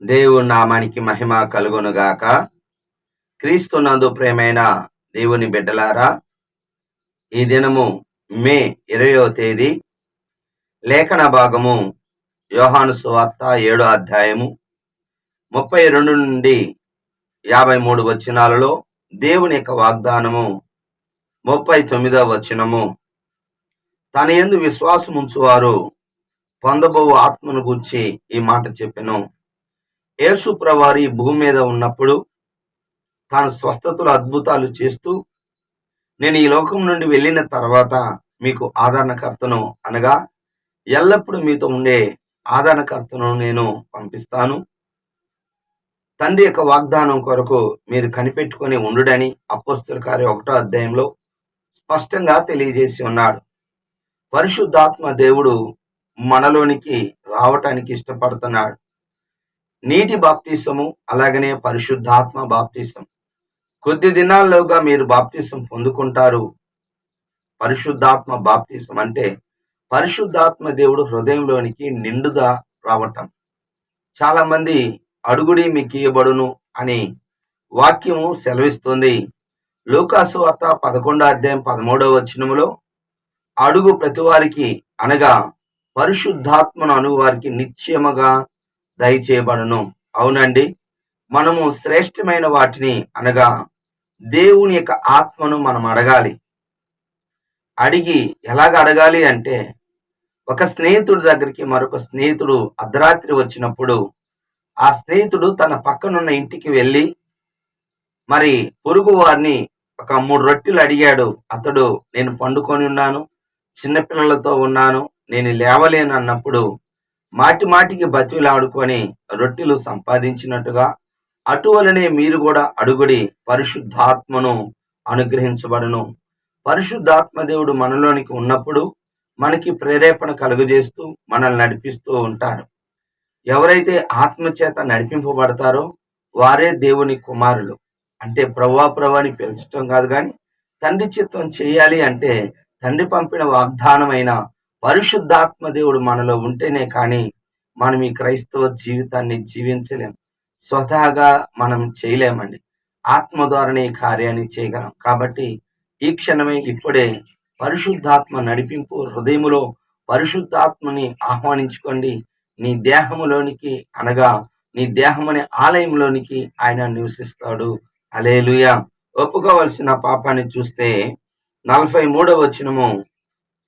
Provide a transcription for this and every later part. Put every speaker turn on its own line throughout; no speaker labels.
దేవుని నామానికి మహిమ కలుగునుగాక. క్రీస్తునందు ప్రేమైన దేవుని బిడ్డలారా, ఈ దినము మే 20వ తేదీ, లేఖన భాగము యోహాను సువార్త 7వ అధ్యాయము 32 నుండి 53 వచనాలలో దేవుని యొక్క వాగ్దానము 39వ వచనము, తన యందు విశ్వాసముంచువారు పొందబోవు ఆత్మను గూర్చి ఈ మాట చెప్పెను. యేసు ప్రభువారు ఈ భూమి మీద ఉన్నప్పుడు తాను స్వస్థతలు అద్భుతాలు చేస్తూ, నేను ఈ లోకం నుండి వెళ్ళిన తర్వాత మీకు ఆదరణకర్తను, అనగా ఎల్లప్పుడూ మీతో ఉండే ఆదరణకర్తను నేను పంపిస్తాను, తండ్రి యొక్క వాగ్దానం కొరకు మీరు కనిపెట్టుకొని ఉండుడని అపోస్తలుల కార్యం 1వ అధ్యాయంలో స్పష్టంగా తెలియజేసి ఉన్నాడు. పరిశుద్ధాత్మ దేవుడు మనలోనికి రావటానికి ఇష్టపడుతున్నాడు. నీటి బాప్తిసము, అలాగనే పరిశుద్ధాత్మ బాప్తిసం. కొద్ది దినాల్లోగా మీరు బాప్తిసం పొందుకుంటారు. పరిశుద్ధాత్మ బాప్తిసం అంటే పరిశుద్ధాత్మ దేవుడు హృదయంలోనికి నిండుగా రావటం. చాలా మంది అడుగుడి మీకు ఇయ్యబడును అని వాక్యము సెలవిస్తుంది. లూకాసు వార్త 11వ అధ్యాయం 13వ వచనములో, అడుగు ప్రతి వారికి, అనగా పరిశుద్ధాత్మను అను వారికి నిశ్చయముగా దయచేయబడును. అవునండి, మనము శ్రేష్టమైన వాటిని, అనగా దేవుని యొక్క ఆత్మను మనం అడగాలి. అడిగి ఎలాగ అడగాలి అంటే, ఒక స్నేహితుడి దగ్గరికి మరొక స్నేహితుడు అర్ధరాత్రి వచ్చినప్పుడు ఆ స్నేహితుడు తన పక్కనున్న ఇంటికి వెళ్ళి మరి పొరుగు వారిని ఒక 3 రొట్టెలు అడిగాడు. అతడు, నేను పండుకొని ఉన్నాను, చిన్నపిల్లలతో ఉన్నాను, నేను లేవలేను అన్నప్పుడు మాటి మాటికి బతిలాడుకొని రొట్టెలు సంపాదించినట్టుగా అటువలనే మీరు కూడా అడుగుడి, పరిశుద్ధాత్మను అనుగ్రహించబడును. పరిశుద్ధాత్మ దేవుడు మనలోనికి ఉన్నప్పుడు మనకి ప్రేరేపణ కలుగజేస్తూ మనల్ని నడిపిస్తూ ఉంటారు. ఎవరైతే ఆత్మచేత నడిపింపబడతారో వారే దేవుని కుమారులు. అంటే ప్రభు అని పిలిచటం కాదు, కానీ తండ్రి చిత్తం చేయాలి అంటే తండ్రి పంపిన వాగ్దానమైన పరిశుద్ధాత్మ దేవుడు మనలో ఉంటేనే కానీ మనం ఈ క్రైస్తవ జీవితాన్ని జీవించలేం. స్వతహాగా మనం చేయలేమండి. ఆత్మ ద్వారానే ఈ కార్యాన్ని చేయగలం. కాబట్టి ఈ క్షణమే, ఇప్పుడే పరిశుద్ధాత్మ నడిపింపు హృదయములో పరిశుద్ధాత్మని ఆహ్వానించుకోండి. నీ దేహములోనికి, అనగా నీ దేహమనే ఆలయంలోనికి ఆయన నివసిస్తాడు. హల్లెలూయా. ఒప్పుకోవలసిన పాపాన్ని చూస్తే 43వ వచనము,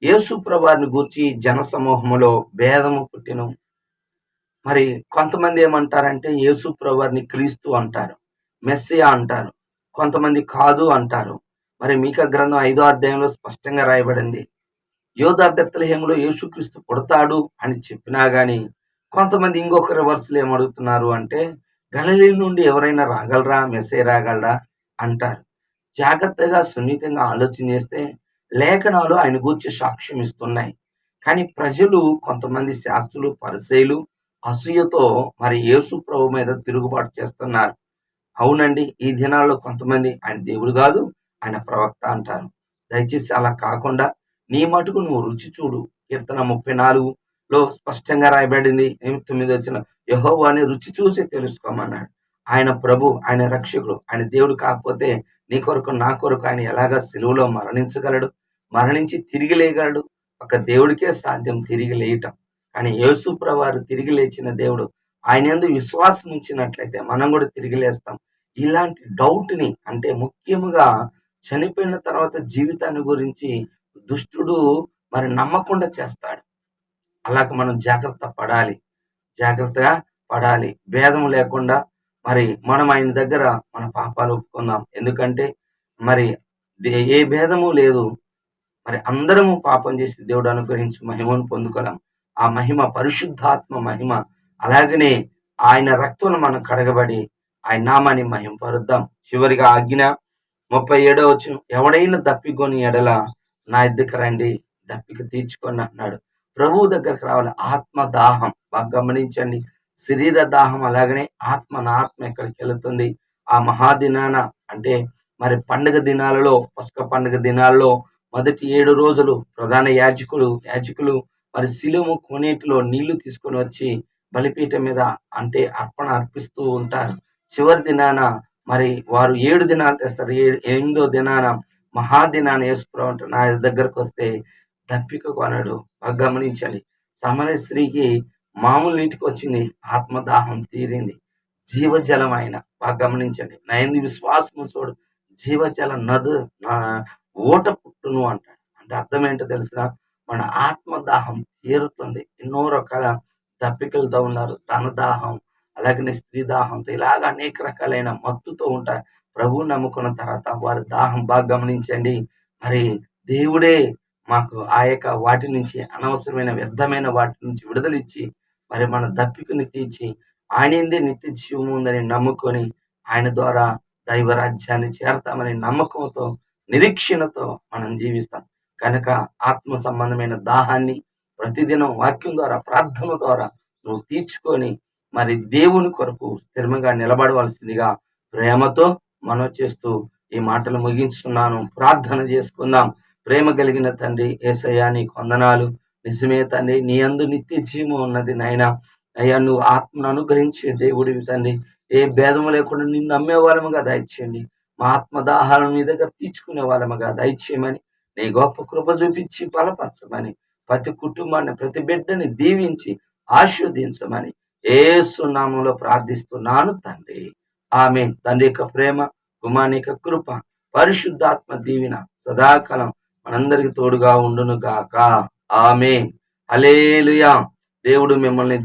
యేసు ప్రభువారిని గూర్చి జన సమూహములో భేదము పుట్టెను. మరి కొంతమంది ఏమంటారంటే యేసు ప్రభువారిని క్రీస్తు అంటారు, మెస్సియా అంటారు, కొంతమంది కాదు అంటారు. మరి మీకా గ్రంథం 5వ అధ్యాయంలో స్పష్టంగా రాయబడింది, యోధా బెత్లెహేములో యేసుక్రీస్తు పుడతాడు అని చెప్పినా గాని కొంతమంది ఇంకొక రివర్స్లు ఏమడుగుతున్నారు అంటే, గలిలీ నుండి ఎవరైనా రాగలరా, మెస్సే రాగలరా అంటారు. జాగ్రత్తగా సున్నితంగా ఆలోచన చేస్తే లేఖనాలు ఆయన గూర్చి సాక్ష్యం ఇస్తున్నాయి. కానీ ప్రజలు, కొంతమంది శాస్త్రులు, పరిసయ్యులు అసూయతో మరి యేసు ప్రభు మీద తిరుగుబాటు చేస్తున్నారు. అవునండి, ఈ దినాల్లో కొంతమంది ఆయన దేవుడు కాదు, ఆయన ప్రవక్త అంటారు. దయచేసి అలా కాకుండా నీ మటుకు నువ్వు రుచి చూడు. కీర్తన 34లో స్పష్టంగా రాయబడింది, 9 వచ్చిన, యెహోవాని రుచి చూసి తెలుసుకోమన్నాడు. ఆయన ప్రభు, ఆయన రక్షకుడు, ఆయన దేవుడు కాకపోతే నీ కొరకు నా కొరకు ఆయన ఎలాగా సిలువలో మరణించగలడు, మరణించి తిరిగి లేయగలడు? ఒక దేవుడికే సాధ్యం తిరిగి లేయటం. కానీ యేసు ప్రభువారు తిరిగి లేచిన దేవుడు. ఆయన యందు విశ్వాసం ఉంచినట్లయితే మనం కూడా తిరిగి లేస్తాం. ఇలాంటి డౌట్ని, అంటే ముఖ్యముగా చనిపోయిన తర్వాత జీవితాన్ని గురించి దుష్టుడు మరి నమ్మకుండా చేస్తాడు. అలాగ మనం జాగ్రత్తగా పడాలి. భేదం లేకుండా మరి మనం ఆయన దగ్గర మన పాపాలు ఒప్పుకుందాం. ఎందుకంటే మరి ఏ భేదము లేదు. మరి అందరము పాపం చేసి దేవుడు అనుగ్రహించి మహిమను పొందుకోలేం. ఆ మహిమ పరిశుద్ధాత్మ మహిమ. అలాగనే ఆయన రక్తంలో మనం కడగబడి ఆయన నామాన్ని మహిమపరుద్దాం. చివరిగా ఆజ్ఞ 37వ వచనం, ఎవడైనా దప్పికొని ఎడల నా ఎద్దుకు రండి, దప్పిక తీర్చుకొని అన్నాడు. ప్రభువు దగ్గరకు రావాలి. ఆత్మ దాహం బాగా గమనించండి. శరీర దాహం, అలాగనే నా ఆత్మ ఎక్కడికి వెళుతుంది? ఆ మహాదినాన, అంటే మరి పండుగ దినాలలో, పస్క పండుగ దినాల్లో మొదటి 7 రోజులు ప్రధాన యాజకులు మరి శిలువ కోనేటిలో నీళ్లు తీసుకొని వచ్చి బలిపీఠం మీద అంటే అర్పణ అర్పిస్తూ ఉంటారు. చివరి దినాన మరి వారు 7 దినాలు తెస్తారు. 8దో దినాన మహాదినాన యేసుప్రభు అంటారు, నా దగ్గరకు వస్తే దప్పిక కొనడు. బాగా గమనించండి. సమరయ స్త్రీకి మామూలు నీటికి వచ్చింది, ఆత్మదాహం తీరింది. జీవజలం ఆయన, బాగా గమనించండి. నా యందు విశ్వాసము చూడు, జీవజల ఊట పుట్టును అంటాడు. అంటే అర్థం ఏంటో తెలుసా? మన ఆత్మదాహం తీరుతుంది. ఎన్నో రకాల దప్పికలతో ఉన్నారు. ధన దాహం, అలాగనే స్త్రీ దాహంతో, ఇలాగ అనేక రకాలైన మత్తుతో ఉంటారు. ప్రభువు నమ్ముకున్న తర్వాత వారి దాహం, బాగా గమనించండి. మరి దేవుడే మాకు ఆ యొక్క వాటి నుంచి, అనవసరమైన వ్యర్థమైన వాటి నుంచి విడుదలిచ్చి మరి మన దప్పికని తీర్చి ఆయనందే నిత్య జీవం ఉందని నమ్ముకొని ఆయన ద్వారా దైవ రాజ్యాన్ని చేరతామనే నమ్మకంతో, నిరీక్షణతో మనం జీవిస్తాం. కనుక ఆత్మ సంబంధమైన దాహాన్ని ప్రతిదినం వాక్యం ద్వారా, ప్రార్థన ద్వారా నువ్వు తీర్చుకొని మరి దేవుని కొరకు స్థిరంగా నిలబడవలసిందిగా ప్రేమతో మనవి చేస్తూ ఈ మాటలు ముగించుతున్నాను. ప్రార్థన చేసుకుందాం. ప్రేమ కలిగిన తండ్రి యేసయ్యా, నీకు వందనాలు. నిజమే తండ్రి, నీ యందు నిత్య జీవం ఉన్నది నాయనా. అయ్యా, నువ్వు ఆత్మను అనుగ్రహించే దేవుడివి తండ్రి. ఏ భేదము లేకుండా నిన్ను నమ్మే వాళ్ళముగా దయచేయండి. మా ఆత్మదాహాలను మీ దగ్గర తీర్చుకునే వాళ్ళముగా దయచేయమని, నీ గొప్ప కృప చూపించి బలపరచమని, ప్రతి కుటుంబాన్ని, ప్రతి బిడ్డని దీవించి ఆశీర్వదించమని యేసు నామములో ప్రార్థిస్తున్నాను తండ్రి. ఆమేన్. తండ్రి యొక్క ప్రేమ, కుమారుని యొక్క కృప, పరిశుద్ధాత్మ దీవెన సదాకాలం మనందరికి తోడుగా ఉండును గాక. ఆమేన్. హల్లెలూయా. దేవుడు మిమ్మల్ని